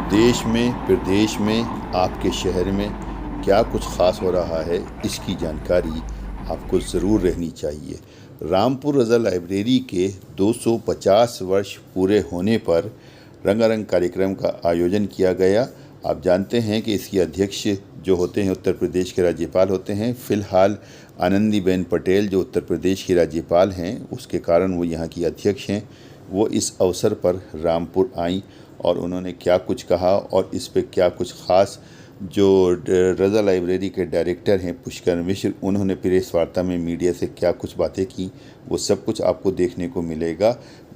देश में, प्रदेश में, आपके शहर में क्या कुछ ख़ास हो रहा है, इसकी जानकारी आपको ज़रूर रहनी चाहिए। रामपुर रज़ा लाइब्रेरी के 250 वर्ष पूरे होने पर रंगारंग कार्यक्रम का आयोजन किया गया। आप जानते हैं कि इसकी अध्यक्ष जो होते हैं उत्तर प्रदेश के राज्यपाल होते हैं। फ़िलहाल आनंदीबेन पटेल जो उत्तर प्रदेश की राज्यपाल हैं, उसके कारण वो यहाँ की अध्यक्ष हैं। वो इस अवसर पर रामपुर आईं और उन्होंने क्या कुछ कहा और इस पे क्या कुछ ख़ास जो रज़ा लाइब्रेरी के डायरेक्टर हैं पुष्कर मिश्र, उन्होंने प्रेस वार्ता में मीडिया से क्या कुछ बातें की, वो सब कुछ आपको देखने को मिलेगा।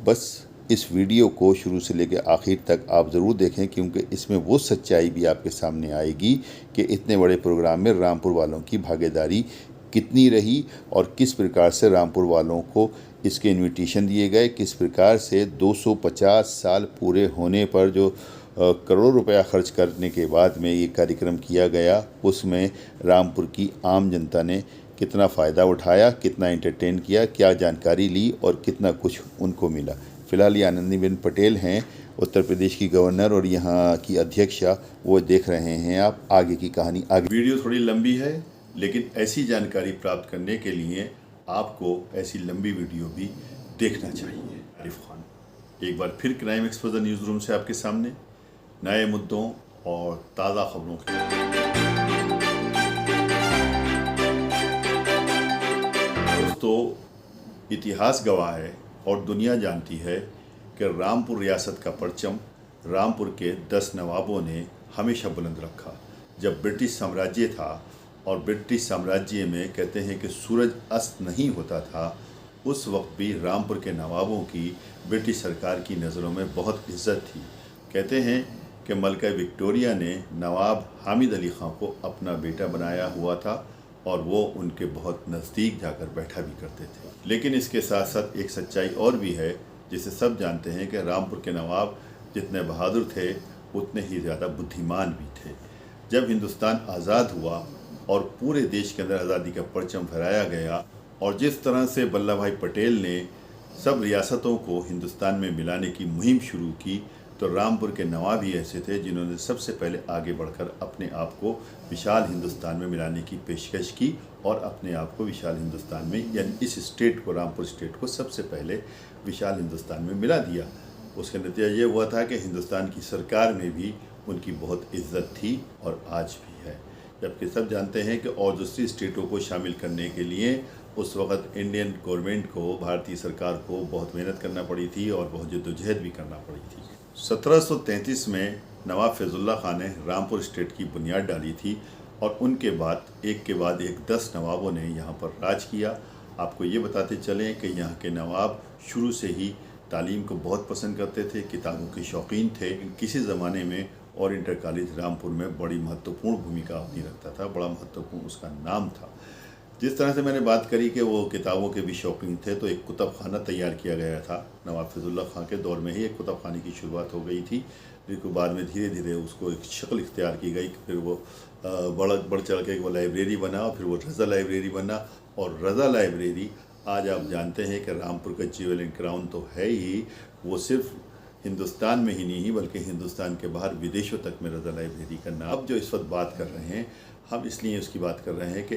बस इस वीडियो को शुरू से लेकर आखिर तक आप ज़रूर देखें, क्योंकि इसमें वो सच्चाई भी आपके सामने आएगी कि इतने बड़े प्रोग्राम में रामपुर वालों की भागीदारी कितनी रही और किस प्रकार से रामपुर वालों को इसके इनविटेशन दिए गए, किस प्रकार से 250 साल पूरे होने पर जो करोड़ों रुपया खर्च करने के बाद में ये कार्यक्रम किया गया, उसमें रामपुर की आम जनता ने कितना फ़ायदा उठाया, कितना एंटरटेन किया, क्या जानकारी ली और कितना कुछ उनको मिला। फ़िलहाल ये आनंदीबेन पटेल हैं, उत्तर प्रदेश की गवर्नर और यहाँ की अध्यक्षा, वो देख रहे हैं आप आगे की कहानी। आगे वीडियो थोड़ी लंबी है, लेकिन ऐसी जानकारी प्राप्त करने के लिए आपको ऐसी लंबी वीडियो भी देखना चाहिए। आरिफ खान एक बार फिर क्राइम एक्सपोजर न्यूज़ रूम से आपके सामने नए मुद्दों और ताज़ा खबरों के। दोस्तों, इतिहास गवाह है और दुनिया जानती है कि रामपुर रियासत का परचम रामपुर के 10 नवाबों ने हमेशा बुलंद रखा। जब ब्रिटिश साम्राज्य था और ब्रिटिश साम्राज्य में कहते हैं कि सूरज अस्त नहीं होता था, उस वक्त भी रामपुर के नवाबों की ब्रिटिश सरकार की नज़रों में बहुत इज्जत थी। कहते हैं कि मलका विक्टोरिया ने नवाब हामिद अली ख़ान को अपना बेटा बनाया हुआ था और वो उनके बहुत नज़दीक जाकर बैठा भी करते थे। लेकिन इसके साथ साथ एक सच्चाई और भी है, जिसे सब जानते हैं कि रामपुर के नवाब जितने बहादुर थे उतने ही ज़्यादा बुद्धिमान भी थे। जब हिंदुस्तान आज़ाद हुआ और पूरे देश के अंदर आज़ादी का परचम फहराया गया और जिस तरह से वल्लभ भाई पटेल ने सब रियासतों को हिंदुस्तान में मिलाने की मुहिम शुरू की, तो रामपुर के नवाब ही ऐसे थे जिन्होंने सबसे पहले आगे बढ़कर अपने आप को विशाल हिंदुस्तान में मिलाने की पेशकश की और अपने आप को विशाल हिंदुस्तान में, यानी इस स्टेट को, रामपुर स्टेट को सबसे पहले विशाल हिंदुस्तान में मिला दिया। उसका नतीजा ये हुआ था कि हिंदुस्तान की सरकार में भी उनकी बहुत इज्जत थी और आज भी है। जबकि सब जानते हैं कि और दूसरी स्टेटों को शामिल करने के लिए उस वक़्त इंडियन गवर्नमेंट को, भारतीय सरकार को बहुत मेहनत करना पड़ी थी और बहुत जद्दोजहद भी करना पड़ी थी। 1733 में नवाब फैज़ुल्लाह खान ने रामपुर स्टेट की बुनियाद डाली थी और उनके बाद एक 10 नवाबों ने यहाँ पर राज किया। आपको ये बताते चलें कि यहाँ के नवाब शुरू से ही तालीम को बहुत पसंद करते थे, किताबों के शौकीन थे। किसी ज़माने में ओरिएंटल कॉलेज रामपुर में बड़ी महत्वपूर्ण भूमिका अपनी रखता था, बड़ा महत्वपूर्ण उसका नाम था। जिस तरह से मैंने बात करी कि वो किताबों के भी शौकीन थे, तो एक कुतुब खाना तैयार किया गया था। नवाब फैज़ुल्लाह खान के दौर में ही एक कुतुब खाने की शुरुआत हो गई थी, लेकिन बाद में धीरे धीरे उसको एक शक्ल इख्तियार की गई। फिर वो बढ़ चढ़ के वो लाइब्रेरी बना और फिर वो रज़ा लाइब्रेरी बना। और रज़ा लाइब्रेरी आज आप जानते हैं कि रामपुर का ज्वेल एंड क्राउन तो है ही, वो सिर्फ हिंदुस्तान में ही नहीं बल्कि हिंदुस्तान के बाहर विदेशों तक में रज़ा लाइब्रेरी का नाम। अब जो इस वक्त बात कर रहे हैं हम, इसलिए उसकी बात कर रहे हैं कि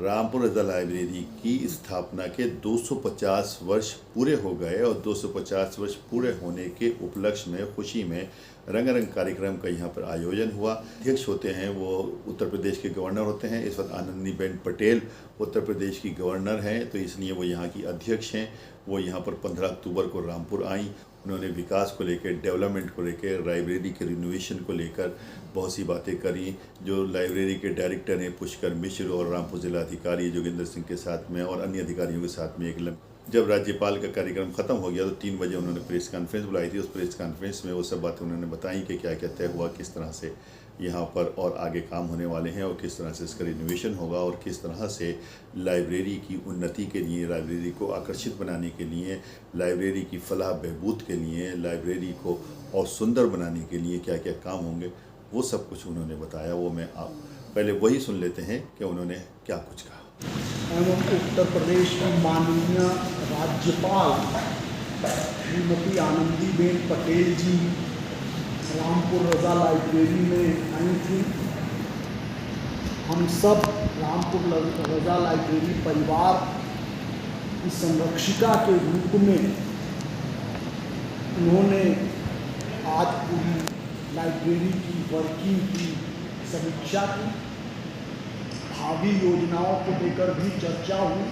रामपुर रज़ा लाइब्रेरी की स्थापना के 250 वर्ष पूरे हो गए और 250 वर्ष पूरे होने के उपलक्ष्य में, खुशी में रंगारंग कार्यक्रम का यहाँ पर आयोजन हुआ। अध्यक्ष होते हैं वो उत्तर प्रदेश के गवर्नर होते हैं। इस वक्त आनंदीबेन पटेल उत्तर प्रदेश की गवर्नर हैं, तो इसलिए वो यहाँ की अध्यक्ष हैं। वो यहाँ पर 15 अक्टूबर को रामपुर आईं। उन्होंने विकास को लेकर, डेवलपमेंट को लेकर, लाइब्रेरी के रिनोवेशन को लेकर बहुत सी बातें करी। जो लाइब्रेरी के डायरेक्टर हैं पुष्कर मिश्र और रामपुर जिलाधिकारी जोगिंदर सिंह के साथ में और अन्य अधिकारियों के साथ में जब राज्यपाल का कार्यक्रम ख़त्म हो गया तो 3 बजे उन्होंने प्रेस कॉन्फ्रेंस बुलाई थी। उस प्रेस कॉन्फ्रेंस में वो सब बातें उन्होंने बताई कि क्या क्या तय हुआ, किस तरह से यहाँ पर और आगे काम होने वाले हैं और किस तरह से इसका रिनोवेशन होगा और किस तरह से लाइब्रेरी की उन्नति के लिए, लाइब्रेरी को आकर्षित बनाने के लिए, लाइब्रेरी की फलाह बहबूद के लिए, लाइब्रेरी को और सुंदर बनाने के लिए क्या क्या काम होंगे, वो सब कुछ उन्होंने बताया। वो मैं आप पहले वही सुन लेते हैं कि उन्होंने क्या कुछ कहा। एवं उत्तर प्रदेश की माननीय राज्यपाल श्रीमती आनंदीबेन पटेल जी रामपुर रज़ा लाइब्रेरी में आई थी। हम सब रामपुर रज़ा लाइब्रेरी परिवार की संरक्षिका के रूप में उन्होंने आज पूरी लाइब्रेरी की वर्किंग की समीक्षा की, भावी योजनाओं को लेकर भी चर्चा हुई।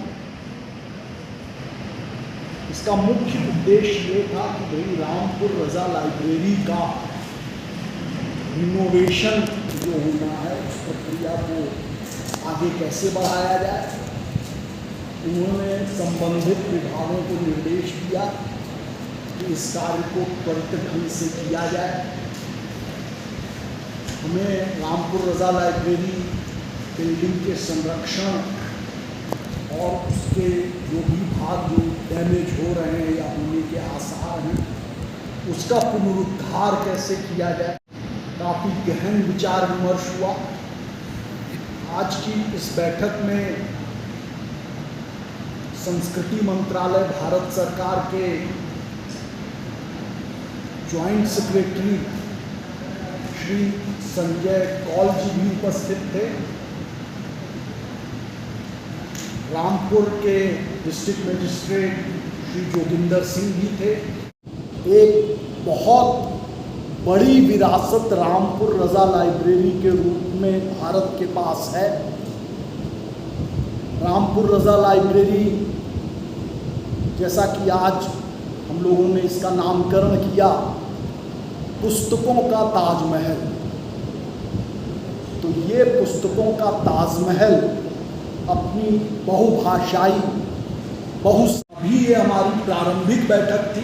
इसका मुख्य उद्देश्य ये था कि भाई रामपुर रज़ा लाइब्रेरी का रिनोवेशन जो होना है उस प्रक्रिया को आगे कैसे बढ़ाया जाए। उन्होंने संबंधित विभागों को निर्देश दिया कि इस कार्य को त्वरित ढंग से किया जाए। हमें रामपुर रज़ा लाइब्रेरी बिल्डिंग के संरक्षण और उसके जो भी भाग जो डैमेज हो रहे हैं या होने के आसार हैं उसका पुनरुद्धार कैसे किया जाए, काफ़ी गहन विचार विमर्श हुआ। आज की इस बैठक में संस्कृति मंत्रालय भारत सरकार के जॉइंट सेक्रेटरी श्री संजय कौल जी भी उपस्थित थे। रामपुर के डिस्ट्रिक्ट मजिस्ट्रेट श्री जोगिंदर सिंह भी थे। एक बहुत बड़ी विरासत रामपुर रज़ा लाइब्रेरी के रूप में भारत के पास है। रामपुर रज़ा लाइब्रेरी, जैसा कि आज हम लोगों ने इसका नामकरण किया, पुस्तकों का ताजमहल। तो ये पुस्तकों का ताजमहल अपनी बहुभाषाई भी ये हमारी प्रारंभिक बैठक थी।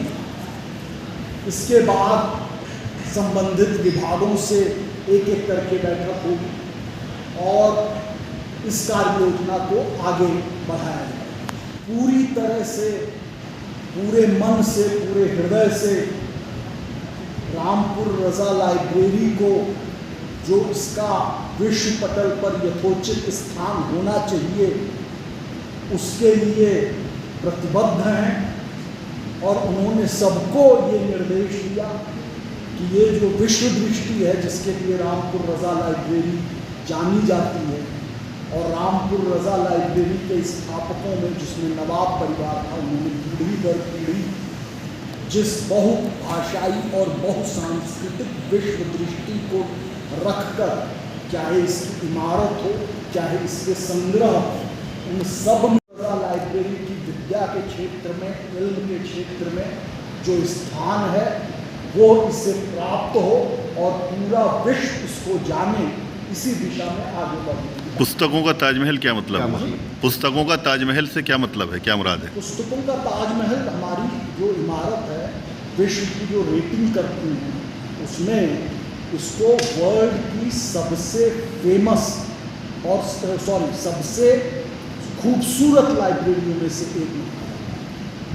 इसके बाद संबंधित विभागों से एक एक करके बैठक होगी और इस कार्य योजना को आगे बढ़ाया जाए। पूरी तरह से, पूरे मन से, पूरे हृदय से रामपुर रज़ा लाइब्रेरी को जो इसका विश्व पटल पर यथोचित स्थान होना चाहिए उसके लिए प्रतिबद्ध हैं। और उन्होंने सबको ये निर्देश दिया कि ये जो विश्व दृष्टि है जिसके लिए रामपुर रज़ा लाइब्रेरी जानी जाती है, और रामपुर रज़ा लाइब्रेरी के स्थापकों में जिसमें नवाब परिवार था, उन्होंने पीढ़ी दर पीढ़ी जिस बहुभाषाई और बहुसांस्कृतिक विश्व दृष्टि को रखकर, चाहे इसकी इमारत हो, चाहे इसके संग्रह, उन सब में रज़ा लाइब्रेरी की विद्या के क्षेत्र में, इल्म के क्षेत्र में जो स्थान है वो इससे प्राप्त हो और पूरा विश्व इसको जाने, इसी दिशा में आगे बढ़े। पुस्तकों का ताजमहल क्या मतलब है? पुस्तकों का ताजमहल से क्या मतलब है, क्या मुराद है? पुस्तकों का ताजमहल हमारी जो इमारत है, विश्व की जो रेटिंग करती है उसमें इसको वर्ल्ड की सबसे फेमस और सबसे खूबसूरत लाइब्रेरियों में से एक है।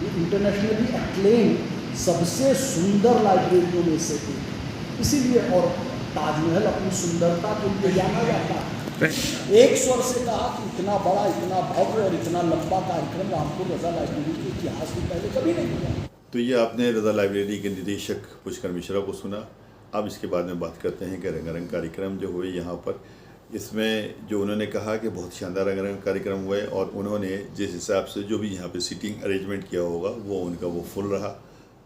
ये इंटरनेशनली एक्लेम सबसे सुंदर लाइब्रेरियों में से एक, इसीलिए और ताजमहल अपनी सुंदरता के लिए जाना जाता है। एक स्वर से कहा कि इतना बड़ा, इतना भव्य और इतना लंबा कार्यक्रम रामपुर रज़ा लाइब्रेरी के इतिहास में पहले कभी नहीं हुआ। तो ये आपने रज़ा लाइब्रेरी के निदेशक पुष्कर मिश्रा को सुना। अब इसके बाद में बात करते हैं कि रंगारंग कार्यक्रम जो हुए यहाँ पर, इसमें जो उन्होंने कहा कि बहुत शानदार रंगारंग कार्यक्रम हुए और उन्होंने जिस हिसाब से जो भी यहाँ पे सीटिंग अरेंजमेंट किया होगा वो उनका वो फुल रहा,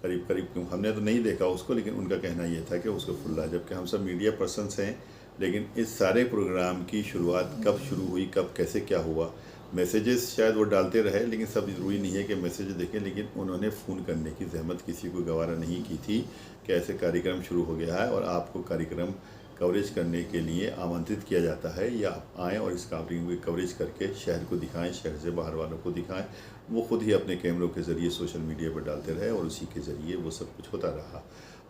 करीब करीब। हमने तो नहीं देखा उसको, लेकिन उनका कहना ये था कि उसको फुल रहा। जबकि हम सब मीडिया पर्सनस हैं, लेकिन इस सारे प्रोग्राम की शुरुआत कब शुरू हुई, कब कैसे क्या हुआ, मैसेजेस शायद वो डालते रहे, लेकिन सब ज़रूरी नहीं है कि मैसेज देखें। लेकिन उन्होंने फ़ोन करने की जहमत किसी को गवारा नहीं की थी कि ऐसे कार्यक्रम शुरू हो गया है और आपको कार्यक्रम कवरेज करने के लिए आमंत्रित किया जाता है, या आप आएँ और इस कार्यक्रम की कवरेज करके शहर को दिखाएं, शहर से बाहर वालों को दिखाएं। वो खुद ही अपने कैमरों के ज़रिए सोशल मीडिया पर डालते रहे और उसी के ज़रिए वो सब कुछ होता रहा।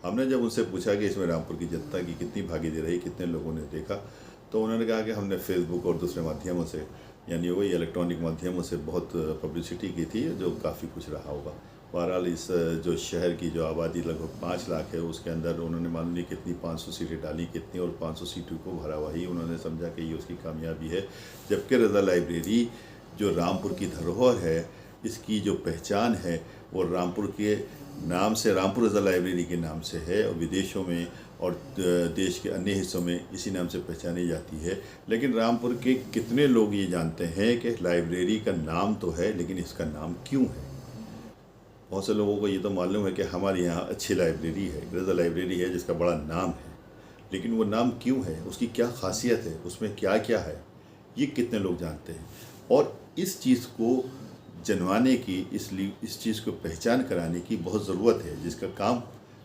हमने जब उनसे पूछा कि इसमें रामपुर की जनता की कितनी भागीदारी रही, कितने लोगों ने देखा, तो उन्होंने कहा कि हमने फेसबुक और दूसरे माध्यमों से, यानी वही इलेक्ट्रॉनिक माध्यमों से बहुत पब्लिसिटी की थी, जो काफ़ी कुछ रहा होगा। बहरहाल इस जो शहर की जो आबादी लगभग 5 लाख है, उसके अंदर उन्होंने मालूम नहीं कितनी 500 सीटें डाली कितनी, और 500 सीटों को भरा वही उन्होंने समझा कि ये उसकी कामयाबी है। जबकि रज़ा लाइब्रेरी जो रामपुर की धरोहर है, इसकी जो पहचान है वो रामपुर के नाम से, रामपुर रज़ा लाइब्रेरी के नाम से है, और विदेशों में और देश के अन्य हिस्सों में इसी नाम से पहचानी जाती है। लेकिन रामपुर के कितने लोग ये जानते हैं कि लाइब्रेरी का नाम तो है, लेकिन इसका नाम क्यों है? बहुत से लोगों को ये तो मालूम है कि हमारे यहाँ अच्छी लाइब्रेरी है, रज़ा लाइब्रेरी है जिसका बड़ा नाम है, लेकिन वो नाम क्यों है, उसकी क्या खासियत है, उसमें क्या क्या है, ये कितने लोग जानते हैं? और इस चीज़ को जनवाने की, इसलिए इस चीज़ को पहचान कराने की बहुत ज़रूरत है, जिसका काम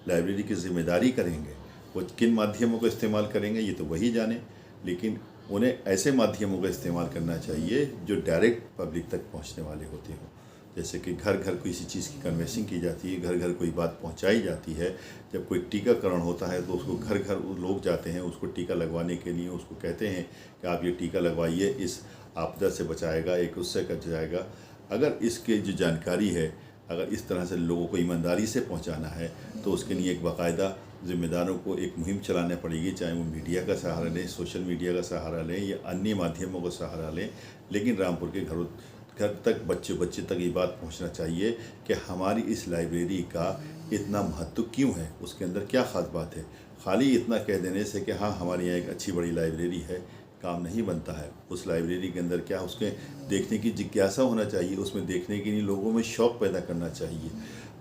लाइब्रेरी की ज़िम्मेदारी करेंगे। वो किन माध्यमों का इस्तेमाल करेंगे ये तो वही जाने, लेकिन उन्हें ऐसे माध्यमों का इस्तेमाल करना चाहिए जो डायरेक्ट पब्लिक तक पहुंचने वाले होते हों। जैसे कि घर घर किसी चीज़ की कन्वेंसिंग की जाती है, घर घर कोई बात पहुंचाई जाती है। जब कोई टीकाकरण होता है तो उसको घर घर लोग जाते हैं, उसको टीका लगवाने के लिए उसको कहते हैं कि आप ये टीका लगवाइए, इस आपदा से बचाएगा, एक उससे कट जाएगा। अगर इसके जो जानकारी है, अगर इस तरह से लोगों को ईमानदारी से पहुंचाना है तो उसके लिए एक बाकायदा ज़िम्मेदारों को एक मुहिम चलाना पड़ेगी, चाहे वो मीडिया का सहारा लें, सोशल मीडिया का सहारा लें या अन्य माध्यमों का सहारा लें। लेकिन रामपुर के घर तक, बच्चे तक ये बात पहुंचना चाहिए कि हमारी इस लाइब्रेरी का इतना महत्व क्यों है, उसके अंदर क्या ख़ास बात है। खाली इतना कह देने से कि हाँ हमारे यहाँ एक अच्छी बड़ी लाइब्रेरी है, काम नहीं बनता है। उस लाइब्रेरी के अंदर क्या, उसके देखने की जिज्ञासा होना चाहिए, उसमें देखने के लिए लोगों में शौक़ पैदा करना चाहिए।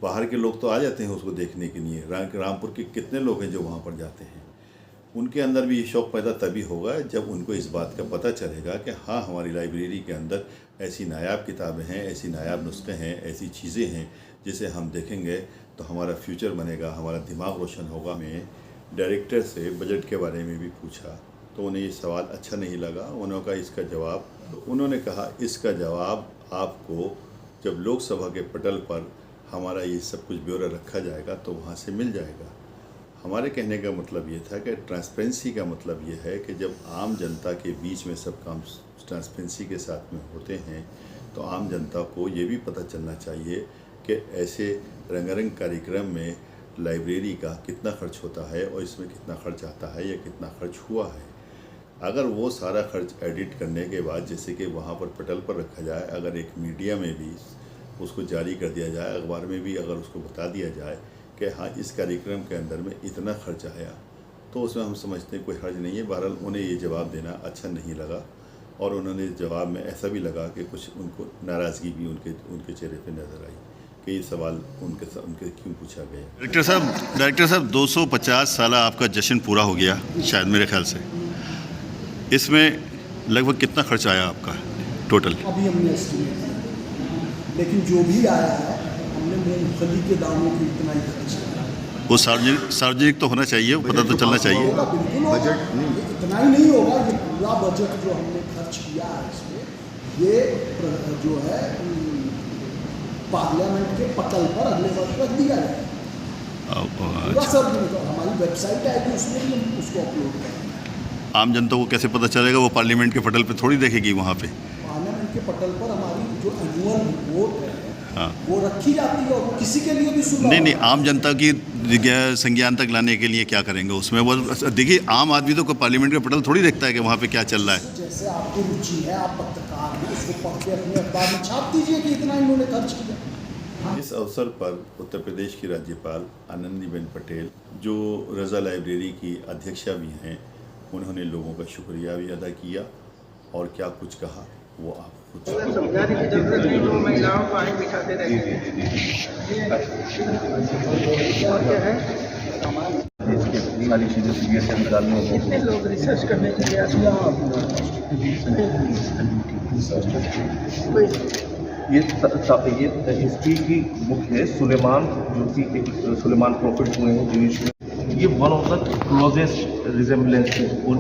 बाहर के लोग तो आ जाते हैं उसको देखने के लिए, रामपुर के कितने लोग हैं जो वहाँ पर जाते हैं, उनके अंदर भी ये शौक़ पैदा तभी होगा जब उनको इस बात का पता चलेगा कि हाँ हमारी लाइब्रेरी के अंदर ऐसी नायाब किताबें हैं, ऐसी नायाब नुस्खे हैं, ऐसी चीज़ें हैं जिसे हम देखेंगे तो हमारा फ्यूचर बनेगा, हमारा दिमाग रोशन होगा। मैं डायरेक्टर से बजट के बारे में भी पूछा तो उन्हें ये सवाल अच्छा नहीं लगा। उन्होंने कहा इसका जवाब, तो उन्होंने कहा इसका जवाब आपको जब लोकसभा के पटल पर हमारा ये सब कुछ ब्यौरा रखा जाएगा तो वहाँ से मिल जाएगा। हमारे कहने का मतलब ये था कि ट्रांसपेरेंसी का मतलब ये है कि जब आम जनता के बीच में सब काम ट्रांसपेरेंसी के साथ में होते हैं तो आम जनता को ये भी पता चलना चाहिए कि ऐसे रंगारंग कार्यक्रम में लाइब्रेरी का कितना खर्च होता है और इसमें कितना खर्च आता है या कितना खर्च हुआ है। अगर वो सारा खर्च एडिट करने के बाद जैसे कि वहाँ पर पटल पर रखा जाए, अगर एक मीडिया में भी उसको जारी कर दिया जाए, अखबार में भी अगर उसको बता दिया जाए कि हाँ इस कार्यक्रम के अंदर में इतना खर्च आया, तो उसमें हम समझते हैं कोई हर्ज नहीं है। बहरहाल उन्हें ये जवाब देना अच्छा नहीं लगा और उन्होंने जवाब में ऐसा भी लगा कि कुछ उनको नाराज़गी भी उनके चेहरे पे नज़र आई कि ये सवाल उनके क्यों पूछा गया। डायरेक्टर साहब 250 साल आपका जश्न पूरा हो गया शायद मेरे ख्याल से, इसमें लगभग कितना खर्च आया आपका टोटल? अभी हमने एस्टिमेट किया, लेकिन जो भी आया है हमने मूंगफली के दामों की इतना ही खर्च किया। वो सार्वजनिक तो होना चाहिए, पता तो चलना चाहिए। बिल्कुल बजट इतना ही नहीं होगा, ये पूरा बजट जो हमने खर्च किया है इसमें, ये जो है पार्लियामेंट के पटल पर अगले वर्ष रख दिया जाएगा। पूरा सब हमारी वेबसाइट आएगी, उसमें भी हम उसको अपलोड करेंगे। आम जनता को कैसे पता चलेगा? वो पार्लियामेंट के पटल पे थोड़ी देखेगी, वहाँ पे पार्लियामेंट के पटल पर हमारी जो एनुअल रिपोर्ट है हाँ वो रखी जाती है और वो किसी के लिए भी सुलभ नहीं, आम जनता की संज्ञान तक लाने के लिए क्या करेंगे उसमें? वो देखिए आम आदमी तो पार्लियामेंट का पटल थोड़ी देखता है कि वहाँ पे क्या चल रहा है। जैसे आपको रुचि है, आप पत्रकार हैं, उसको पढ़ के अपने अखबार में छाप दीजिए कि इतना इन्होंने खर्च किया। इस अवसर पर उत्तर प्रदेश की राज्यपाल आनंदीबेन पटेल, जो रज़ा लाइब्रेरी की अध्यक्षा भी हैं, उन्होंने लोगों का शुक्रिया भी अदा किया और क्या कुछ कहा वो आप कुछ समझाने की जरूरत नहीं, तो महिलाओं को आए बिठाते रहते और क्या है सारी चीज़ें सीरियस से निकालने होंगे। कितने लोग रिसर्च करने के लिए ये हिस्ट्री की बुक है सुलेमान, जो कि सुलेमान प्रॉफिट हुए हैं जूश में। ये one of the closest resemblance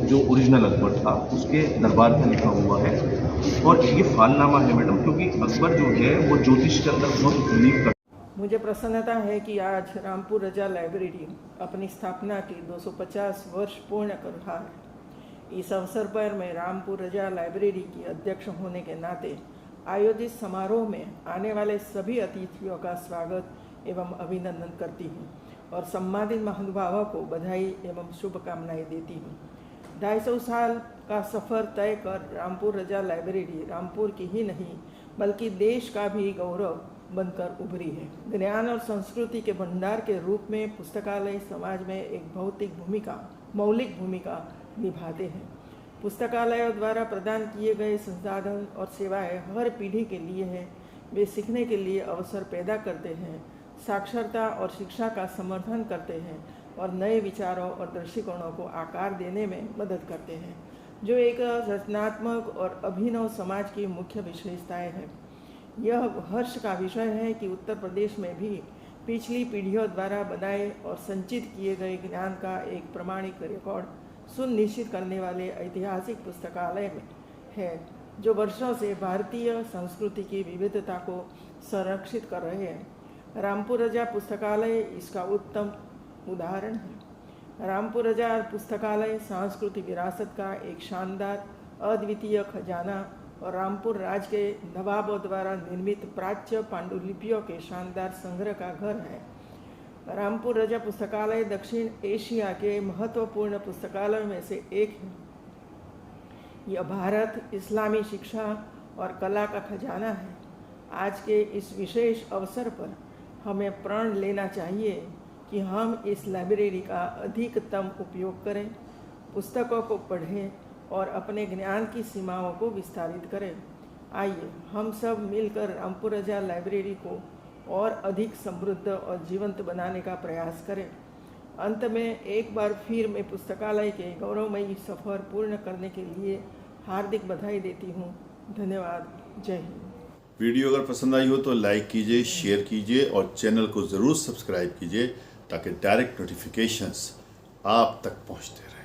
जो ओरिजिनल अकबर था उसके दरबार में लिखा हुआ है। और ये फालनामा है मैडम, क्योंकि अकबर जो है वो ज्योतिष के अंदर बहुत बिलीव करता है। मुझे प्रसन्नता है कि आज रामपुर रजा लाइब्रेरी अपनी स्थापना के 250 वर्ष पूर्ण कर रहा है। इस अवसर पर मैं रामपुर रजा लाइब्रेरी की अध्यक्ष होने के नाते आयोजित समारोह में आने वाले सभी अतिथियों का स्वागत एवं अभिनंदन करती हूँ और सम्मानित महानुभावों को बधाई एवं शुभकामनाएं देती हूँ। 250 साल का सफ़र तय कर रामपुर रजा लाइब्रेरी रामपुर की ही नहीं बल्कि देश का भी गौरव बनकर उभरी है। ज्ञान और संस्कृति के भंडार के रूप में पुस्तकालय समाज में एक मौलिक भूमिका निभाते हैं। पुस्तकालयों द्वारा प्रदान किए गए संसाधन और सेवाएं हर पीढ़ी के लिए हैं। वे सीखने के लिए अवसर पैदा करते हैं, साक्षरता और शिक्षा का समर्थन करते हैं और नए विचारों और दृष्टिकोणों को आकार देने में मदद करते हैं, जो एक रचनात्मक और अभिनव समाज की मुख्य विशेषताएं हैं। यह हर्ष का विषय है कि उत्तर प्रदेश में भी पिछली पीढ़ियों द्वारा बनाए और संचित किए गए ज्ञान का एक प्रमाणिक रिकॉर्ड सुनिश्चित करने वाले ऐतिहासिक पुस्तकालय है, जो वर्षों से भारतीय संस्कृति की विविधता को संरक्षित कर रहे हैं। रामपुर रजा पुस्तकालय इसका उत्तम उदाहरण है। रामपुर रजा पुस्तकालय सांस्कृतिक विरासत का एक शानदार अद्वितीय खजाना और रामपुर राज के नवाबों द्वारा निर्मित प्राच्य पांडुलिपियों के शानदार संग्रह का घर है। रामपुर रजा पुस्तकालय दक्षिण एशिया के महत्वपूर्ण पुस्तकालयों में से एक है। यह भारत, इस्लामी शिक्षा और कला का खजाना है। आज के इस विशेष अवसर पर हमें प्रण लेना चाहिए कि हम इस लाइब्रेरी का अधिकतम उपयोग करें, पुस्तकों को पढ़ें और अपने ज्ञान की सीमाओं को विस्तारित करें। आइए हम सब मिलकर रामपुर रजा लाइब्रेरी को और अधिक समृद्ध और जीवंत बनाने का प्रयास करें। अंत में एक बार फिर मैं पुस्तकालय के गौरवमयी सफ़र पूर्ण करने के लिए हार्दिक बधाई देती हूँ। धन्यवाद। जय हिंद। वीडियो अगर पसंद आई हो तो लाइक कीजिए, शेयर कीजिए और चैनल को ज़रूर सब्सक्राइब कीजिए ताकि डायरेक्ट नोटिफिकेशंस आप तक पहुँचते रहें।